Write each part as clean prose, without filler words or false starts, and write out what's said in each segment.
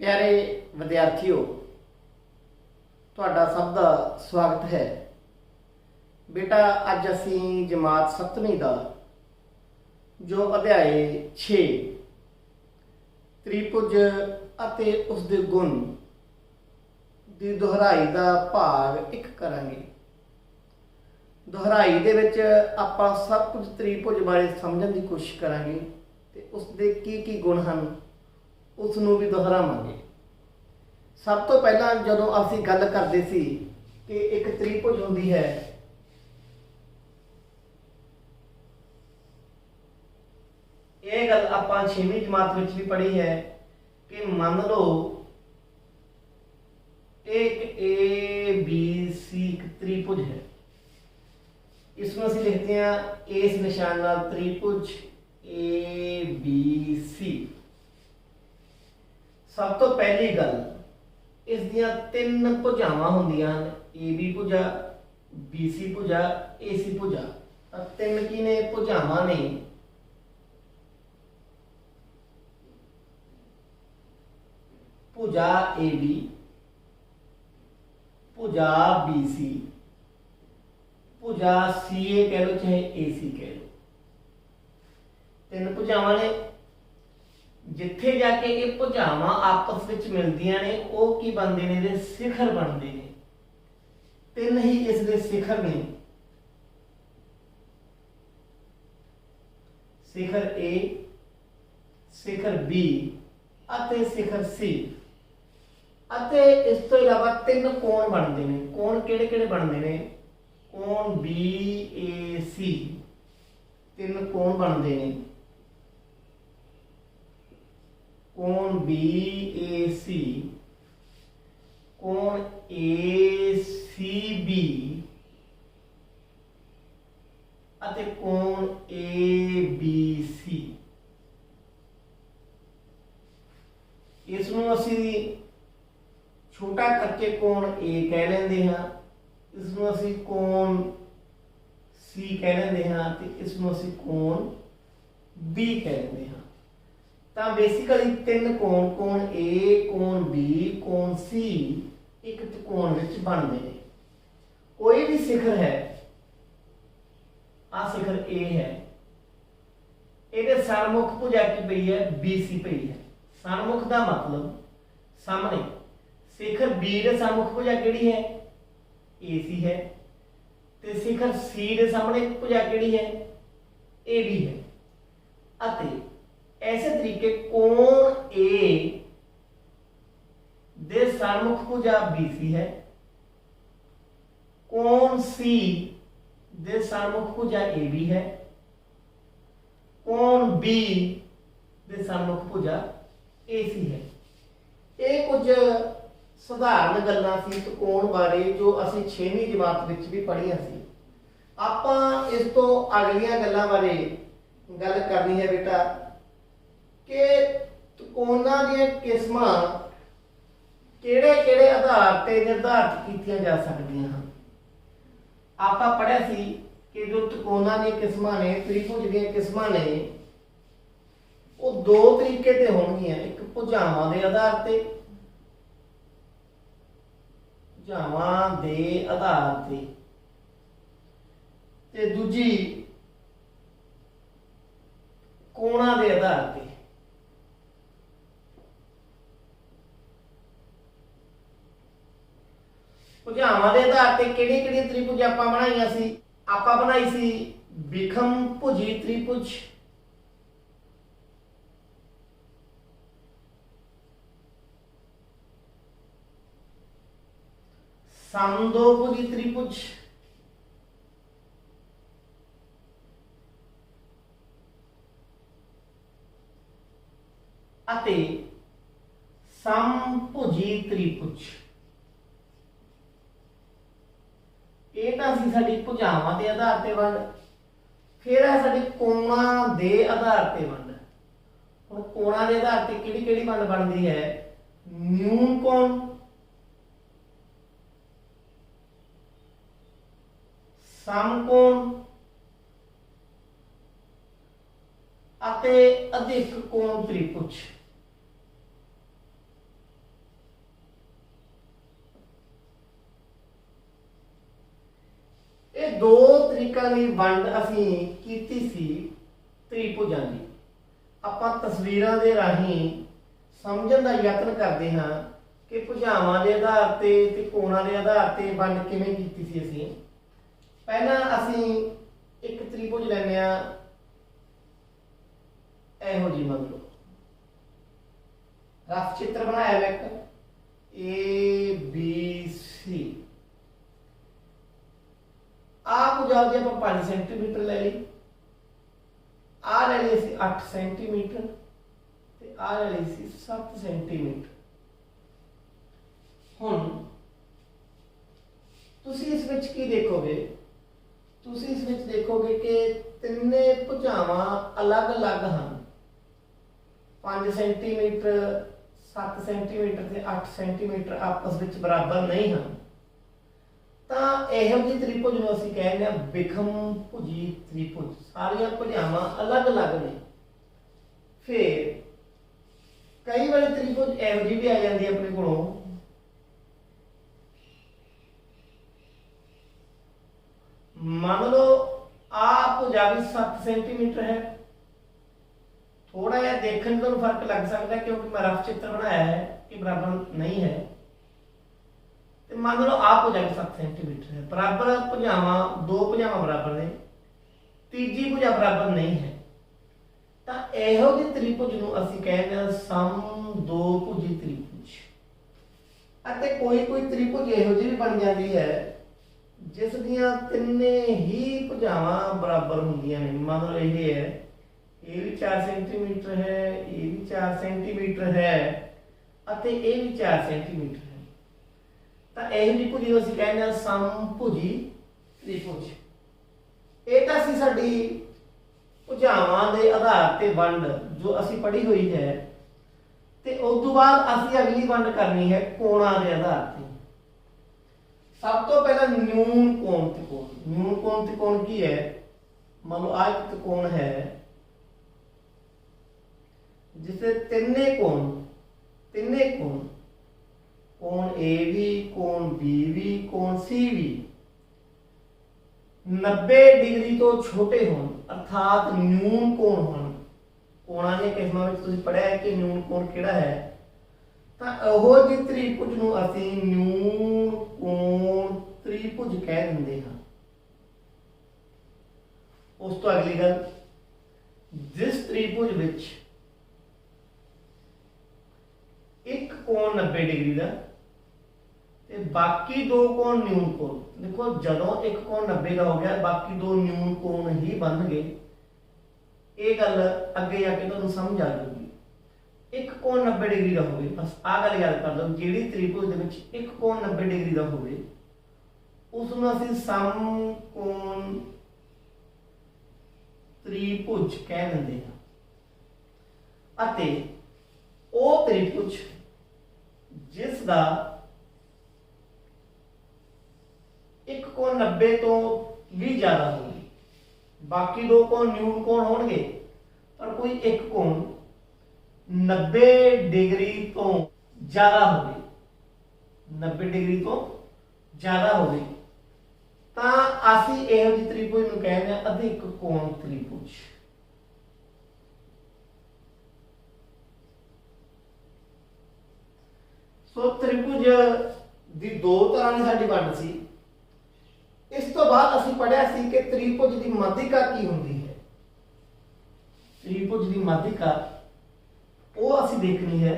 प्यारे विद्यार्थियों, तुहाडा सब दा स्वागत है। बेटा अज असी जमात 7वीं का जो अध्याय 6 त्रिभुज अते उसदे गुण दी दोहराई का भाग 1 करांगे। दोहराई दे विच आपां सब कुछ त्रिभुज बारे समझण की कोशिश करांगे ते उसदे की गुण हैं उसनूं भी दोहरावांगे। सब तो पहला जदों असी गल करते सी कि एक त्रिभुज हुंदी है, ये गल आपां 6वीं जमात विच भी पढ़ी है कि मान लो एक ए बी सी एक त्रिभुज है। इसमें असीं लिखते हैं इस निशान नाल त्रिभुज ए बी सी। सब तो पहली गल इस दियां 3 भुजावां हुंदियां हन, ए बी भुजा, बी सी भुजा, ए सी भुजा। तां 3 की ने भुजावां ने भुजा ए बी, भुजा बी सी, भुजा सी ए कह लो चाहे ए सी कह लो। 3 भुजावां ने जिथे जाके ये भुजावां आपस में मिलदियां ने वो की बनते ने, इहदे शिखर बनते हैं। 3 ही इसके शिखर ने, शिखर ए, शिखर बी अते शिखर सी। अते इस तो इलावा 3 कोण बनते हैं। कोण किहड़े किहड़े बनते हैं? कोण बी ए सी 3 कोण बनते हैं। कोण बी ए सी, कोण ए सी बी अते कोण ए बी सी। इसनूं असीं छोटा करके कोण ए कह लेंदे हां, इसनूं असीं कोण सी कह लेंदे हां ते इसनूं असीं कोण बी कह लेंदे हां। तो बेसिकली 3 कोण, कोण ए, कोण बी, कोण सी एक त्रिकोण विच बनते हैं। कोई भी शिखर है, आ शिखर ए है, ये सन्मुख भुजा की पई है बी सी पई है। सन्मुख का मतलब सामने। शिखर बी के सन्मुख भुजा किहड़ी है? ए सी है। ते शिखर सी के सामने भुजा किहड़ी है? ए बी है। अते ऐसे तरीके कोण ए दे सन्मुख भुजा बी सी है, कोण सी दे सन्मुख भुजा ए बी है, कोण बी दे सन्मुख भुजा ए सी है। ये कुछ साधारण गल्लां सी त्रिकोण बारे जो असीं 6वीं जमात विच भी पढ़ियां सी। आपां इस तो अगलियां गल्लां बारे गल करनी है बेटा कि त्रिकोणां दीयां किस्मां किहड़े-किहड़े आधार ते निर्धारित कीतियां जा सकदियां हन। आपां पढ़िया सी कि जो त्रिकोणां दीयां किस्मां ने, त्रिभुज दीयां किस्मां ने, वो 2 तरीके ते होणगीਆਂ। एक भुजावां दे आधार ते, भुजावां दे आधार ते दूजी कोणां दे आधार ते। भुजावां दे आधार ते किहड़ी-किहड़ी त्रिभुज आपां बनाईआं सी? आपां बनाई सी विखम भुजी त्रिभुज, समदोभुजी त्रिभुज, अते समभुजी त्रिभुज। ये तां सी साडी भुजावां दे आधार ते वंड। फिर है साडी कोणां दे आधार ते वंड। हुण कोणां दे आधार ते किहड़ी-किहड़ी वंड बनदी है? न्यून कोण, समकोण अते अधिक कोण त्रिभुज। दो तरीकों की वंड असी कीती सी त्रिभुजां की। आपां तस्वीरां दे राहीं समझण दा यतन करते हाँ कि भुजावां के आधार ते कोणां के आधार ते वंड किवें कीती सी असीं। पहला असीं एक त्रिभुज लैंदे आ इहो जी, मतलब रफ चित्र बनाया हुआ एक ABC। आ भुजा दी आपां 5 सेंटीमीटर ले ली, आ ले ली असीं 8 सेंटीमीटर ते आ ले ली असीं 7 सेंटीमीटर। हुण तुसीं इस विच की देखोगे, तुसीं इस विच देखोगे कि तिन्ने भुजावां अलग अलग हैं। 5 सेंटीमीटर 7 सेंटीमीटर ते 8 सेंटीमीटर आपस में बराबर नहीं हैं। तो इहो जी त्रिभुज नूं असीं कहने विखम भुजी त्रिभुज। सारियां भुजावां अलग अलग ने। फिर कई वाली त्रिभुज इहो जी भी आ जाती है अपने कोलों, मान लो आ भुजा भी 7 सेंटीमीटर है। थोड़ा जिहा देखने को फर्क लग सकता है क्योंकि मैं रफ चित्र बनाया है कि बराबर नहीं है। तो मान लो आ भुजा भी 7 सेंटीमीटर है, बराबर भुजावां दो भुजावां बराबर ने, तीजी भुजा बराबर नहीं है। तो इहो जी त्रिभुज नूं असीं कहते हैं समदोभुजी त्रिभुज। अते कोई कोई त्रिभुज इहो जी भी बन जाती है जिस दियां तिन्ने ही भुजावां बराबर हुंदियां ने। मान लो ये है, ये भी 4 सेंटीमीटर है, ये भी 4 सेंटीमीटर है, अते ये भी 4 सेंटीमीटर है। तो यह जी भुजी असीं कहते हैं समभुजी त्रिभुज। ये तो असीं साडी भुजावां दे आधार ते वंड जो असीं पढ़ी हुई है। ते उस तो बाद असीं अगली वंड करनी है कोणां दे आधार ते। सब तो पहला न्यून कोण त्रिकोण। न्यून कोण त्रिकोण की है, मान लो आ एक त्रिकोण है जिसे तिन्ने कोण कोण ए भी, कोण बी भी, कोण सी भी 90 डिग्री तो छोटे होण अर्थात न्यून कोण होण। कोणां दी किस्मां विच तुसीं पढ़िया है कि न्यून कोण किहड़ा है। तो ओहो जी त्रिभुज नूं असीं न्यून कोण त्रिभुज कह दिंदे हां। उस तो अगली गल, जिस त्रिभुज विच एक कोण 90 डिग्री का ते बाकी दो कोण न्यून कोण। देखो जदों एक कोण 90 का हो गया बाकी दो न्यून कोण ही बन गए। ये गल अगे जाके तुहानूं समझ आ जाएगी। एक कोण 90 डिग्री का हो गया, बस आ गल याद कर लो। जिहड़ी त्रिभुज दे विच एक कोण 90 डिग्री का होवे उसनूं असीं समकोण त्रिभुज कह दिंदे हां। अते ਉਹ त्रिभुज जिस दा एक कोण 90 तो भी ज्यादा होगी, बाकी दो कोण न्यून कोण होणगे पर कोई एक कोण 90 डिग्री तो ज्यादा होगी, 90 डिग्री तो ज्यादा होगी, तां असीं इहो जी त्रिभुज नूं कहते हैं अधिक कोण त्रिभुज। सो त्रिभुज दी दो तरह की साडी वंड सी। इस तो बाद असीं पढ़िया सी कि त्रिभुज की माध्यिका की हुंदी है। त्रिभुज की माध्यिका वो असीं देखनी है।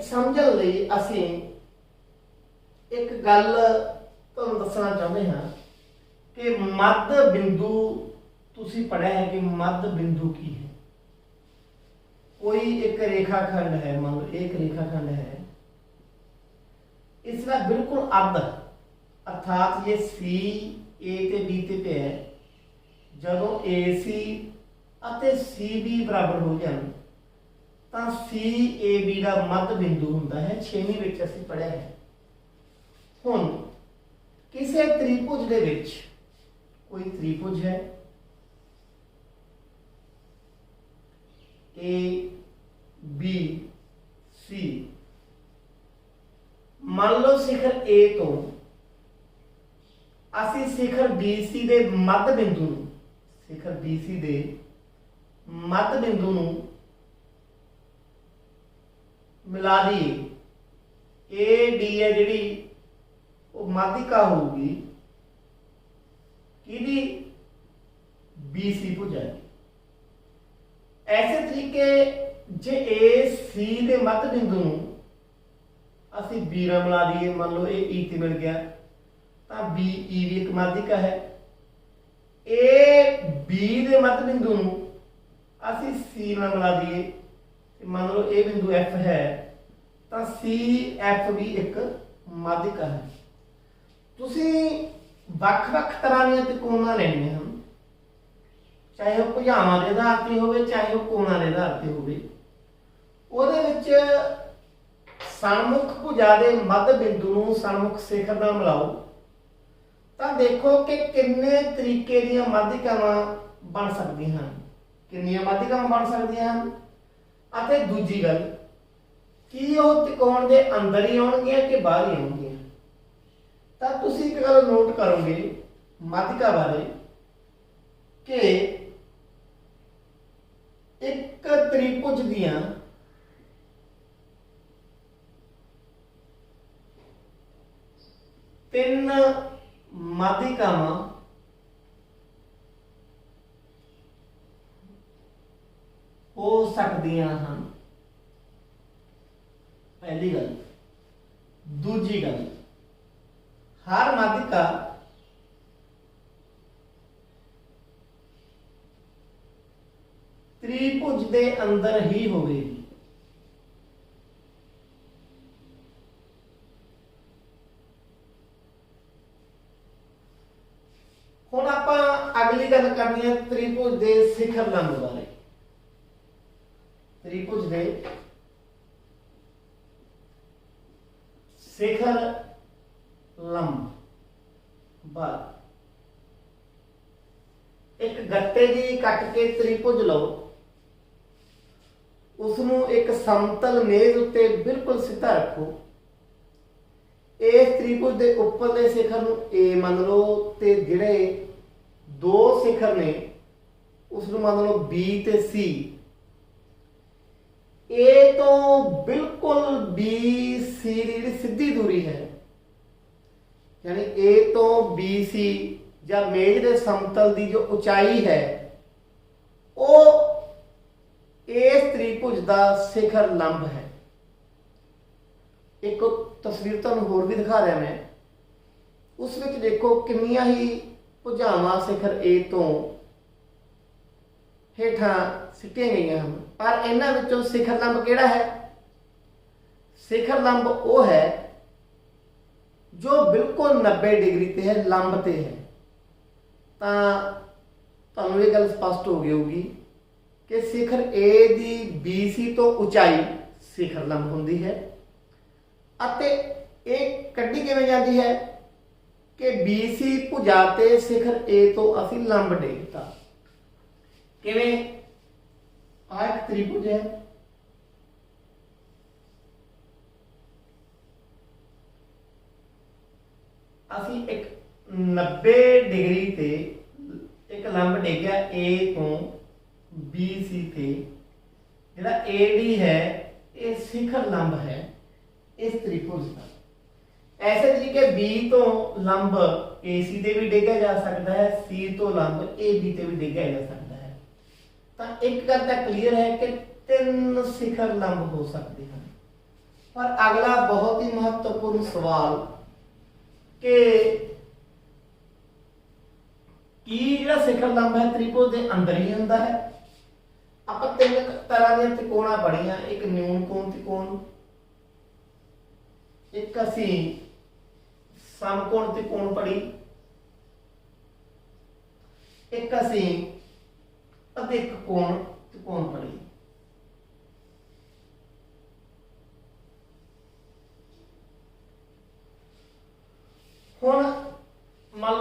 समझण लई असीं एक गल तुहानूं दसना चाहुंदे हां कि मध्य बिंदु तुसीं पढ़िया है कि मध्य बिंदु की है। कोई एक रेखाखंड है, मान लो एक रेखाखंड है, इसका बिल्कुल अर्ध अर्थात ये सी ए ते बी ते पे है। जदों ए सी अते सी बी बराबर हो जाए ਤਾਂ CAB ਦਾ ਮੱਧ ਬਿੰਦੂ ਹੁੰਦਾ ਹੈ। 6ਵੀਂ ਵਿੱਚ ਅਸੀਂ ਪੜ੍ਹਿਆ ਹੈ। ਹੁਣ ਕਿਸੇ ਤ੍ਰਿਭੁਜ ਦੇ ਵਿੱਚ ਕੋਈ ਤ੍ਰਿਭੁਜ ਹੈ ABC, ਮੰਨ ਲਓ ਸਿਖਰ A ਤੋਂ ਅਸੀਂ ਸਿਖਰ BC ਦੇ ਮੱਧ ਬਿੰਦੂ ਨੂੰ मिला दिए। AD है जी वो माध्यिका होगी कि BC भुजा की। ऐसे तरीके जे AC के मध्य बिंदु असी B नाल मिला दिए, मान लो ये E ते मिल गया तो BE भी एक माध्यिका है। AB के मध्य बिंदु असी C नाल मिला दिए, मान लो ये बिंदु F है तो CF भी एक माध्यिका है। तुसी ਵੱਖ-ਵੱਖ तरह ਦੀਆਂ त्रिकोणां ਲੈਣੀਆਂ ਹਨ, चाहे वो भुजावां ਦੇ आधार ਤੇ ਹੋਵੇ चाहे वो कोणां ਦੇ आधार ਤੇ ਹੋਵੇ। ਉਹਦੇ ਵਿੱਚ सन्मुख भुजा ਦੇ मध्य बिंदु ਨੂੰ सन्मुख ਸਿਖਰ ਨਾਲ ਮਿਲਾਓ ਤਾਂ देखो कि किन्ने तरीके ਦੀਆਂ ਮਾਧਿਕਾਵਾਂ बन ਸਕਦੀਆਂ ਹਨ, किन्नियां ਮਾਧਿਕਾਵਾਂ बन ਸਕਦੀਆਂ ਹਨ। ਅਤੇ दूजी गल कि ਉਹ त्रिकोण ਦੇ अंदर ही ਆਉਣਗੀਆਂ कि बाहर ही ਆਉਣਗੀਆਂ। ਤਾਂ ਤੁਸੀਂ ਇੱਕ ਗੱਲ ਨੋਟ ਕਰੋਗੇ ਮਾਧਿਕਾ ਬਾਰੇ कि एक त्रिभुज ਦੀਆਂ ਤਿੰਨ ਮਾਧਿਕਾਵਾਂ हो सकदियां हैं। पहली गल। दूजी गल, हर माध्यिका त्रिभुज के अंदर ही होगी। हुण आपां अगली गल करनी है त्रिभुज के शिखर लंब बारे। त्रिभुज के शिखर लंब बार एक गट्टे जी कट के त्रिभुज लो, उसनों एक समतल मेज उत्ते बिल्कुल सीधा रखो। इस त्रिभुज के उपरले शिखर नूं A मान लो ते जिहड़े दो शिखर ने उसनूं मान लो B ते C। A तो बिल्कुल BC की सीधी दूरी है, यानी A तो BC या मेज के समतल की जो ऊंचाई है वो इस त्रिभुज का शिखर लंब है। एक तस्वीर तुहानूं होर भी दिखा रहा मैं, उस विच देखो किन्नियां ही भुजावां शिखर A तो हेठां सिटियां गईयां हन, पर इन्हां विचों शिखर लंब किहड़ा है? शिखर लंब वो है जो बिल्कुल 90 डिग्री ते है, लंब ते है। तुहानूं ये गल स्पष्ट हो गई होगी कि शिखर A दी BC तो ऊंचाई शिखर लंब हुंदी है। अते एक कड्डी किवें जाती है कि BC भुजा ते शिखर A तो असीं लंब डेगता। किवें? आ एक त्रिभुज है, असी एक 90 डिग्री ते एक लंब डेग्या A तो BC ते, जिहड़ा AD है ये शिखर लंब है इस त्रिभुज का। ऐसे तरीके B तो लंब AC ते भी डेगा जा सकता है, C तो लंब AB ते भी डेगा जा सकता है। तो एक गल तां क्लीयर है कि 3 शिखर लंब हो सकते हैं। पर अगला बहुत ही महत्वपूर्ण सवाल कि जिहड़ा शिखर लंब है त्रिभुज के अंदर ही हुंदा है। आपां 3 तरह दी त्रिकोणां पढ़ियां, एक न्यून कोण त्रिकोण, एक असीं समकोण त्रिकोण पढ़ी, एक असीं अधिक कोण त्रिकोण पढ़ी।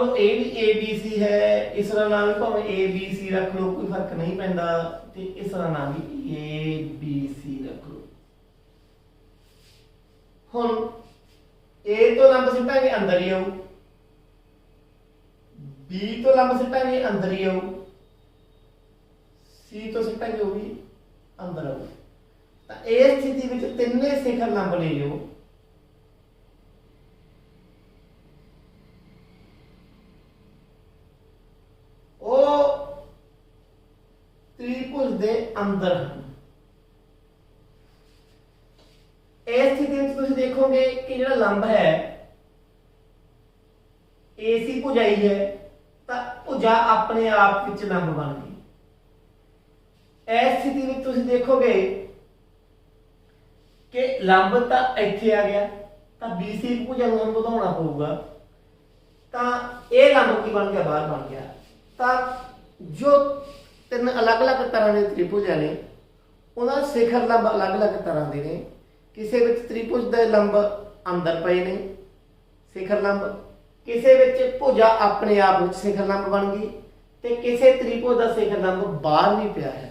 लो ए भी ए बी सी है, इस का नाम भी भावें ए बी सी रख लो, कोई फर्क नहीं पैंदा, ते इस का नाम भी ए बी सी रख लो। हुण ए तो लंब सिटांगे अंदर ही आऊ, बी तो लंब सिटांगे अंदर ही आऊ, सी तो सिटांगे वो भी अंदर आऊ। तो इस स्थिति में तिन्ने शिखर लंब ले लो, त्रिभुज दे अंदर हैं। इस स्थिति में तुम देखोगे कि जो लंब है एसी भुजाई है, तो भुजा अपने आप विच लंब बन गई। इस स्थिति में तुम देखोगे कि लंब तो इत्थे आ गया, तो बीसी भुजा नूं वधाउणा पऊगा, तो यह लंब की बन गया, बाहर बन गया। तो जो तीन अलग अलग तरह के त्रिभुज ने उन्होंने शिखर लंब अलग अलग तरह के ने। किसी त्रिभुज के लंब अंदर पे ने शिखर लंब, किसी भुजा अपने आप में शिखर लंब बन गई, तो किसी त्रिभुज का शिखर लंब बाहर भी पिया है।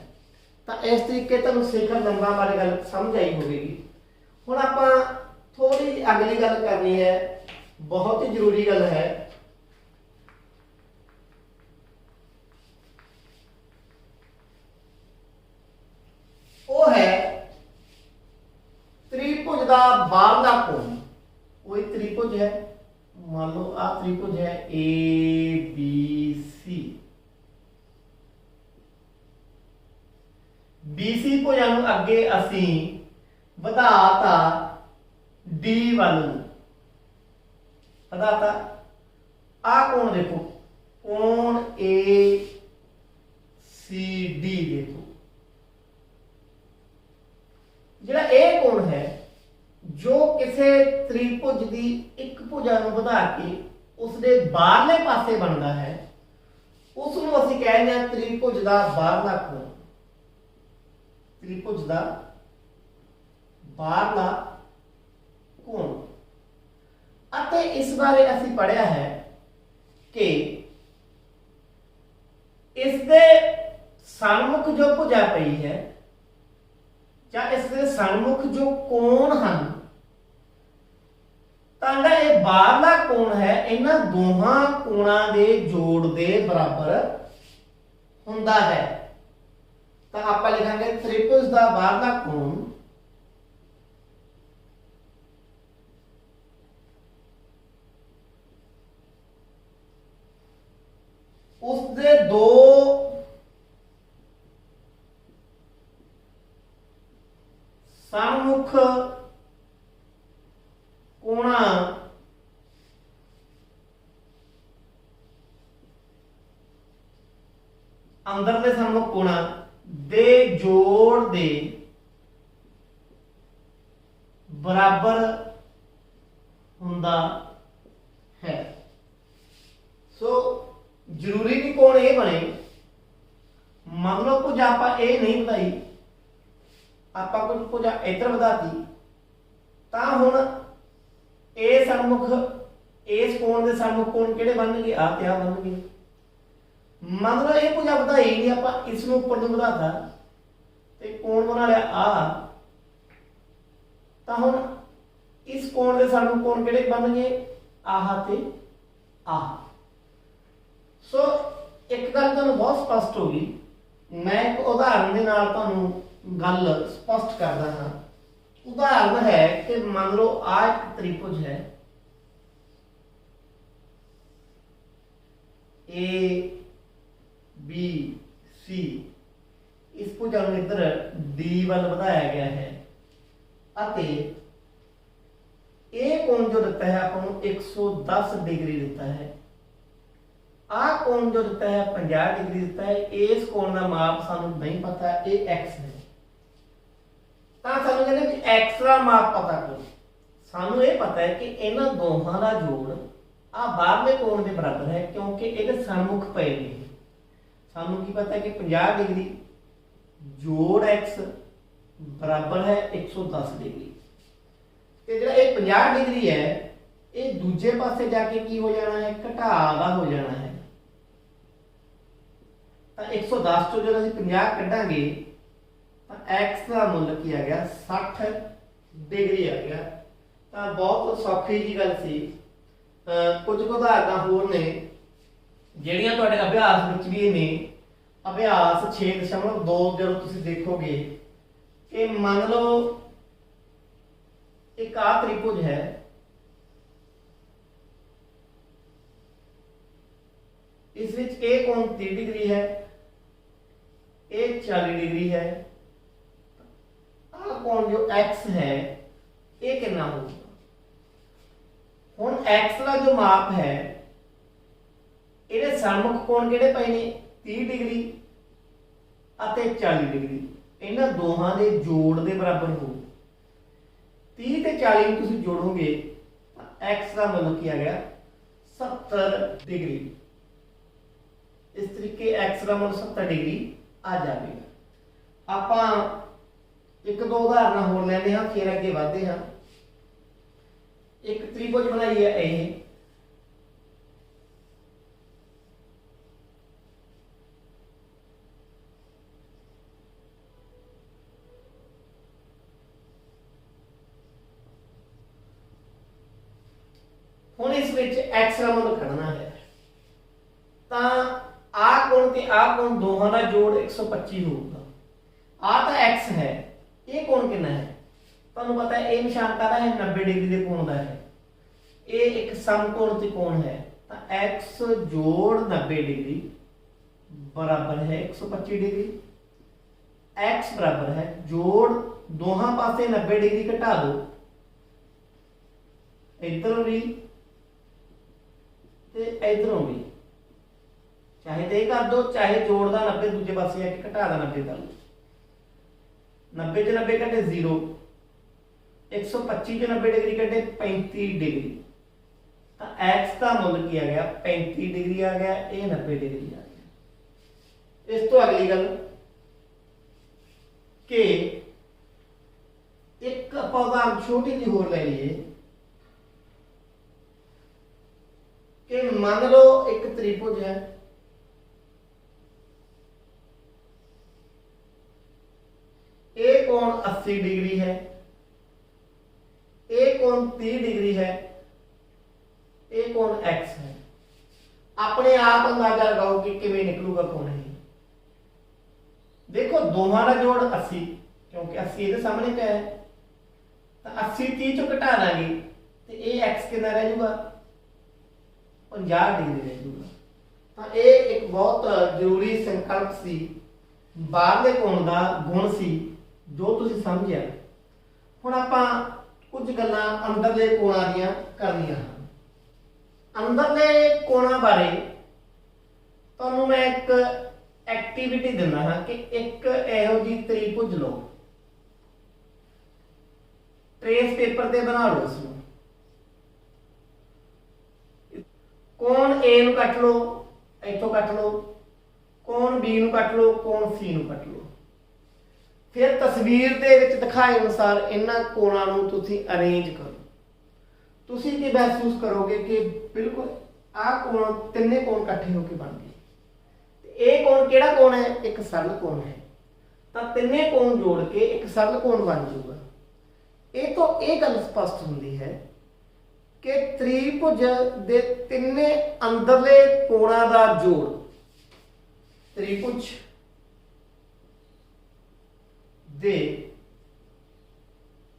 तो इस तरीके तुम शिखर लंबा बारे गल समझ आई होगी। हुण आपां थोड़ी अगली गल करनी है, बहुत ही जरूरी गल है। वो है त्रिभुज का बाहरला कोण। कोई त्रिभुज है, मान लो आ त्रिभुज है ए बी सी, बीसी भुजा नूं अगे असीं वधाता डी वल, वधाता आ कोण देखो, कोण ए सी डी देखो, जिहड़ा ए कोण है जो किसी त्रिभुज की एक भुजा नूं वधा के उसके बाहरले पासे बनता है, उसनूं असीं कहते हैं त्रिभुज का बाहरला कोण। त्रिभुज का बाहरला कोण। अते इस बारे असीं पढ़िया है कि इसके सन्मुख जो भुजा पई है या इसके सन्मुख जो कोण हैं, तां ये बाहरला कोण है इन्हां दोहां कोणां दे जोड़ दे बराबर हुंदा है। तो आप लिखांगे त्रिभुज का बाहरला कोण उसके दो सन्मुख कोणा अंदरले सन्मुख कोणा दे जोड़ दे बराबर हुंदा है। सो जरूरी नहीं कोण ये बने। मान लो कुछ आप ए नहीं बताई, आप कुछ भुजा इधर वधाती, तां हुण ए सन्मुख इस कोण दे सन्मुख कोण किहड़े बनणगे, आ ते आ बनणगे। मान लो ये भुजा वधाई नहीं, आप इसनूं उपर नूं वधाता ते कोण बना लिया आ, तां हुण इस कोण दे सन्मुख कोण किहड़े बनणगे, आह ते आह। सो एक गल तुहानूं बहुत स्पष्ट होगी। मैं एक उदाहरण दे नाल तुहानूं गल स्पष्ट करदा हां। उदाहरण है कि मान लो आ एक त्रिभुज है ए बी सी, इस भुजा नूं इधर डी वल वधाया गया है अते ए कोण जो दिता है आपां नूं 110 डिग्री दिता है, आ कोण जो दिता है 50 डिग्री दिता है। इस कोण का माप सानूं नहीं पता, ये एक्स है, तां सानूं कहंदे कि एक्स का माप पता करो। सानूं ये पता है कि इन्हां दोहां दा जोड़ आ बाहरले कोण के बराबर है, क्योंकि इहदे सन्मुख पए ने। सानूं की पता है कि 50 डिग्री जोड़ एक्स बराबर है 110 डिग्री। ते जिहड़ा ये 50 डिग्री है ये दूजे पासे जाके की हो जाना है, घटा दा हो जाना है। तो 110 चो जो असीं 50 कढ़ांगे तो एक्स का मुल की आ गया 60 डिग्री आ गया। तो बहुत सौखी जी गल सी। कुछ उदाहरण होर ने ਜਿਹੜੀਆਂ ਤੁਹਾਡੇ ਅਭਿਆਸ ਵਿੱਚ ਵੀ ਨੇ। अभ्यास 6.2 ਜਦੋਂ ਤੁਸੀਂ ਦੇਖੋਗੇ कि मान लो एक आ त्रिभुज है, इस विच ए कोण 30 डिग्री है, ए 40 डिग्री है। आ कोण जो x है ये कितना होगा? हुण x का जो माप है ਇਹਦੇ ਸਨਮੁਖ ਕੋਣ ਕਿਹੜੇ ਪਏ ਨੇ 30 ਡਿਗਰੀ ਅਤੇ 40 ਡਿਗਰੀ। ਇਹਨਾਂ ਦੋਹਾਂ ਦੇ ਜੋੜ ਦੇ ਬਰਾਬਰ ਹੋ। 30 ਤੇ 40 ਨੂੰ ਤੁਸੀਂ ਜੋੜੋਗੇ ਤਾਂ x ਦਾ ਮੁੱਲ ਕੀ ਆ ਗਿਆ 70 डिग्री। इस तरीके x ਦਾ ਮੁੱਲ 70 डिग्री आ जाएगा। ਆਪਾਂ ਇੱਕ ਦੋ ਉਦਾਹਰਨਾਂ ਹੋਰ ਲੈਂਦੇ ਹਾਂ ਫਿਰ ਅੱਗੇ ਵਧਦੇ ਹਾਂ। ਇੱਕ ਤ੍ਰਿਭੁਜ ਬਣਾਈ ਹੈ ਇਹ, ਹੁਣ ਇਸ ਵਿੱਚ x ਦਾ ਮੁੱਲ ਕੱਢਣਾ ਹੈ ਤਾਂ ਆ ਕੋਣ ਤੇ ਆ ਕੋਣ ਦੋਹਾਂ ਦਾ ਜੋੜ 125 ਹੋਊਗਾ। ਆ ਤਾਂ x ਹੈ, ਇਹ ਕੋਣ ਕਿੰਨਾ ਹੈ ਤੁਹਾਨੂੰ ਪਤਾ ਹੈ। ਇਹ ਨਿਸ਼ਾਨ ਕਾਹਦਾ ਹੈ 90 डिग्री ਦੇ ਕੋਣ ਦਾ ਹੈ। ਇਹ ਇੱਕ ਸਮਕੋਣ ਤ੍ਰਿਕੋਣ ਹੈ ਤਾਂ x ਜੋੜ 90 डिग्री बराबर है 125 डिग्री। x बराबर है जोड़ दोहां पासे 90 डिग्री घटा दो, इधरों भी ते इधरों भी, चाहे तो कर दो चाहे जोड़ दा 90 दूजे पासे आके घटा दा 90 कर लो। 90 च 90 घटे 0, 125 च 90 डिग्री घटे 35 डिग्री। तो x का मुल की आ गया 35 डिग्री आ गया, ये 90 डिग्री आ गया। इस तो अगली गल कि एक पौधा छोटी जी होर ले लीए कि मान लो एक त्रिभुज है, ए कोण 80 डिग्री है, ए कोण 30 डिग्री है, ए कोण x है। अपने आप अंदाजा लगाओ कि किवें निकलूगा कोण है। देखो दोहां का जोड़ 80 क्योंकि 80 इहदे सामने पिया है तो 80 30 चो घटा देंगे तो ये x कितना रह जाऊगा 50 डिग्री रह जाऊगा। तो ये एक बहुत जरूरी संकल्प सी, बाहरले कोण दा गुण सी जो तुसीं समझिया। हुण आपां कुछ गल्लां अंदरले कोणां दीयां करनियां हन। अंदरले कोणां बारे तुहानूं मैं एक एक्टिविटी दिंदा हां कि एक इहो जी त्रिभुज लो, ट्रेस पेपर ते बना लो इसनूं। कोण ए नूं कट लो, इथों कट लो, कोण बी नूं कट लो, कोण सी नूं कट लो। फिर तस्वीर दे विच दिखाए अनुसार इन्हां कोणां नूं तुसीं अरेंज करो। तुसीं की महसूस करोगे कि बिल्कुल आ कोण तिन्ने कोण इकट्ठे होकर बन गए। ये कोण केड़ा कोण है, एक सरल कोण है तो तिन्ने कोण जोड़ के एक सरल कोण बन जाऊगा। ये तो ये गल स्पष्ट होंदी है कि त्रिभुज दे तिन्ने अंदरले कोणां दा जोड़, त्रिभुज दे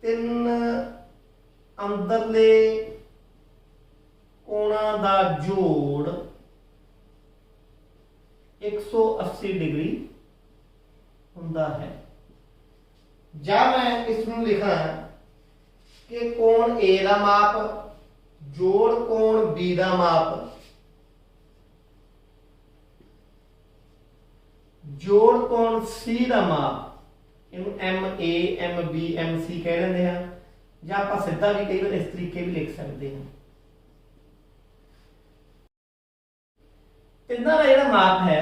तिन अंदरले कोणां दा जोड़ 180 डिग्री हुंदा है। जा मैं इसनूं लिखा कि कोण ए दा माप जोड़ कोण बी दा माप जोड़ कोण सी दा माप, इनू M A M B M C कह लेंदे हैं, या आपां सीधा भी कई बार इस तरीके भी लिख सकते हैं। तिन्हां दा जिहड़ा माप है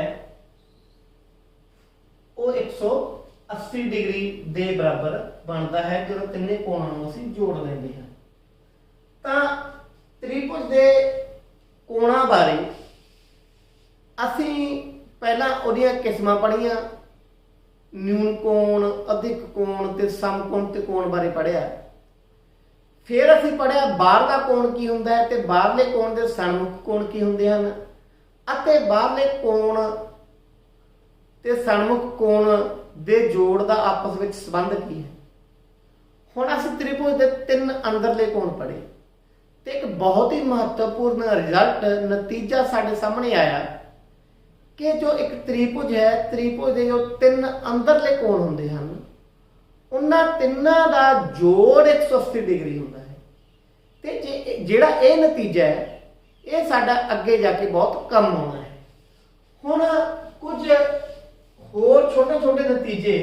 वो 180 डिग्री दे बराबर बनता है जो तिन्ने कोणां नूं असीं जोड़ लैंदे हां। तां ਤ੍ਰਿਭੁਜ ਦੇ ਕੋਣਾਂ ਬਾਰੇ ਅਸੀਂ ਪਹਿਲਾਂ ਉਹਦੀਆਂ ਕਿਸਮਾਂ ਪੜ੍ਹੀਆਂ, ਨਿਊਨ ਕੋਣ, ਅਧਿਕ ਕੋਣ ਤੇ ਸਮਕੋਣ ਤੇ ਕੋਣ ਬਾਰੇ ਪੜ੍ਹਿਆ। ਫਿਰ ਅਸੀਂ ਪੜ੍ਹਿਆ ਬਾਹਰਲਾ ਕੋਣ ਕੀ ਹੁੰਦਾ ਹੈ ਤੇ ਬਾਹਰਲੇ ਕੋਣ ਦੇ ਸਨਮੁਖ ਕੋਣ ਕੀ ਹੁੰਦੇ ਹਨ, ਅਤੇ ਬਾਹਰਲੇ ਕੋਣ ਤੇ ਸਨਮੁਖ ਕੋਣ ਦੇ ਜੋੜ ਦਾ ਆਪਸ ਵਿੱਚ ਸੰਬੰਧ ਕੀ ਹੈ। ਹੁਣ ਅਸੀਂ ਤ੍ਰਿਭੁਜ ਦੇ 3 ਅੰਦਰਲੇ ਕੋਣ ਪੜ੍ਹੇ ਤੇ ਇੱਕ ਬਹੁਤ ਹੀ ਮਹੱਤਵਪੂਰਨ ਰਿਜ਼ਲਟ ਨਤੀਜਾ ਸਾਡੇ ਸਾਹਮਣੇ ਆਇਆ ਕਿ ਜੋ ਇੱਕ ਤ੍ਰਿਭੁਜ ਹੈ, ਤ੍ਰਿਭੁਜ ਦੇ ਜੋ 3 ਅੰਦਰਲੇ ਕੋਣ ਹੁੰਦੇ ਹਨ ਉਹਨਾਂ ਤਿੰਨਾਂ ਦਾ ਜੋੜ 180 ਡਿਗਰੀ ਹੁੰਦਾ ਹੈ। ਤੇ ਜਿਹੜਾ ਇਹ ਨਤੀਜਾ ਹੈ ਇਹ ਸਾਡਾ ਅੱਗੇ ਜਾ ਕੇ ਬਹੁਤ ਕੰਮ ਆਉਣਾ ਹੈ। ਹੁਣ ਕੁਝ ਹੋਰ ਛੋਟੇ ਛੋਟੇ ਨਤੀਜੇ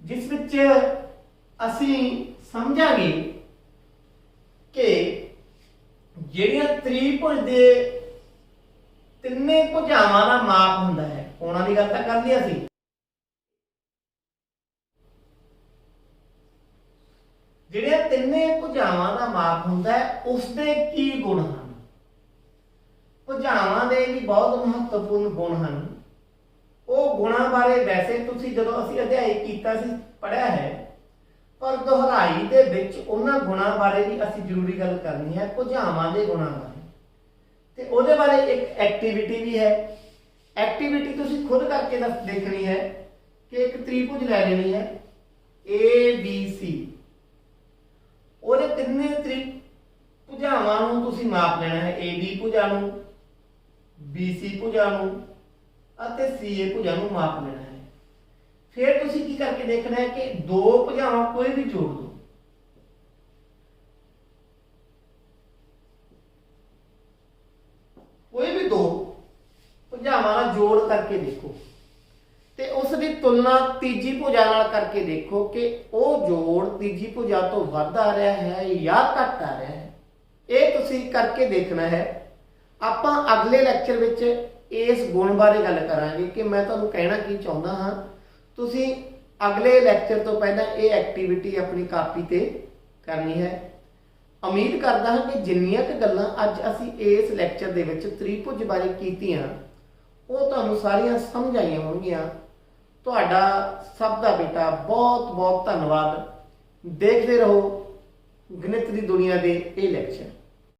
ਜਿਸ ਵਿੱਚ ਅਸੀਂ ਸਮਝਾਂਗੇ ਕਿ ਜਿਹੜੀਆਂ ਤ੍ਰਿਭੁਜ ਦੇ ਤਿੰਨੇ ਭੁਜਾਵਾਂ ਦਾ ਮਾਪ ਹੁੰਦਾ ਹੈ, ਕੋਣਾਂ ਦੀ ਗੱਲ ਤਾਂ ਕਰ ਲਈ ਅਸੀਂ, ਜਿਹੜੀਆਂ ਤਿੰਨੇ ਭੁਜਾਵਾਂ ਦਾ ਮਾਪ ਹੁੰਦਾ ਹੈ ਉਸਦੇ ਕੀ ਗੁਣ ਹਨ। ਭੁਜਾਵਾਂ ਦੇ ਵੀ ਬਹੁਤ ਮਹੱਤਵਪੂਰਨ ਗੁਣ ਹਨ। ਉਹ ਗੁਣਾਂ ਬਾਰੇ ਵੈਸੇ ਤੁਸੀਂ ਜਦੋਂ ਅਸੀਂ ਅਧਿਆਇ ਕੀਤਾ ਸੀ ਪੜ੍ਹਿਆ ਹੈ, ਪਰ ਦੁਹਰਾਈ ਦੇ ਵਿੱਚ ਉਹਨਾਂ ਗੁਣਾਂ ਬਾਰੇ ਵੀ ਅਸੀਂ ਜ਼ਰੂਰੀ ਗੱਲ ਕਰਨੀ ਹੈ, ਭੁਜਾਵਾਂ ਦੇ ਗੁਣਾਂ ਬਾਰੇ। ਤੇ ਉਹਦੇ ਬਾਰੇ ਇੱਕ ਐਕਟੀਵਿਟੀ ਵੀ ਹੈ। ਐਕਟੀਵਿਟੀ ਤੁਸੀਂ ਖੁਦ ਕਰਕੇ ਦੇਖਣੀ ਹੈ ਕਿ ਇੱਕ ਤ੍ਰਿਭੁਜ ਲੈ ਲੈਣੀ ਹੈ ABC, ਉਹਦੇ ਤਿੰਨੇ ਭੁਜਾਵਾਂ ਨੂੰ ਤੁਸੀਂ ਮਾਪ ਲੈਣਾ ਹੈ, AB ਭੁਜਾ ਨੂੰ, BC ਭੁਜਾ ਨੂੰ ਅਤੇ CA ਭੁਜਾ ਨੂੰ ਮਾਪ ਲੈਣਾ ਹੈ। ਫਿਰ ਤੁਸੀਂ ਕੀ ਕਰਕੇ ਦੇਖਣਾ ਹੈ ਕਿ ਦੋ ਭੁਜਾਵਾਂ ਕੋਈ ਵੀ ਜੋੜ ਦਿਓ, ਕੋਈ ਵੀ ਦੋ ਭੁਜਾਵਾਂ ਦਾ ਜੋੜ ਕਰਕੇ ਦੇਖੋ ਤੇ ਉਸ ਦੀ ਤੁਲਨਾ ਤੀਜੀ ਭੁਜਾ ਨਾਲ ਕਰਕੇ ਦੇਖੋ ਕਿ ਉਹ ਜੋੜ ਤੀਜੀ ਭੁਜਾ ਤੋਂ ਵੱਧ ਆ ਰਿਹਾ ਹੈ ਜਾਂ ਘੱਟ ਆ ਰਿਹਾ ਹੈ। ਇਹ ਤੁਸੀਂ ਕਰਕੇ ਦੇਖਣਾ ਹੈ। ਆਪਾਂ ਅਗਲੇ ਲੈਕਚਰ ਵਿੱਚ ਇਸ ਗੁਣ ਬਾਰੇ ਗੱਲ ਕਰਾਂਗੇ ਕਿ ਮੈਂ ਤੁਹਾਨੂੰ ਕਹਿਣਾ ਕੀ ਚਾਹੁੰਦਾ ਹਾਂ। ਤੁਸੀਂ ਅਗਲੇ ਲੈਕਚਰ ਤੋਂ ਪਹਿਲਾਂ ਇਹ ਐਕਟੀਵਿਟੀ ਆਪਣੀ ਕਾਪੀ ਤੇ ਕਰਨੀ ਹੈ। ਉਮੀਦ ਕਰਦਾ ਹਾਂ ਕਿ ਜਿੰਨੀਆਂ ਕੁ ਗੱਲਾਂ ਅੱਜ ਅਸੀਂ ਇਸ ਲੈਕਚਰ ਦੇ ਵਿੱਚ ਤ੍ਰਿਭੁਜ ਬਾਰੇ ਕੀਤੀਆਂ ਉਹ ਤੁਹਾਨੂੰ ਸਾਰੀਆਂ ਸਮਝ ਆਈਆਂ ਹੋਣਗੀਆਂ। ਤੁਹਾਡਾ ਸਭ ਦਾ ਬੇਟਾ ਬਹੁਤ ਬਹੁਤ ਧੰਨਵਾਦ। ਦੇਖਦੇ ਰਹੋ ਗਣਿਤ ਦੀ ਦੁਨੀਆ ਦੇ ਇਹ ਲੈਕਚਰ।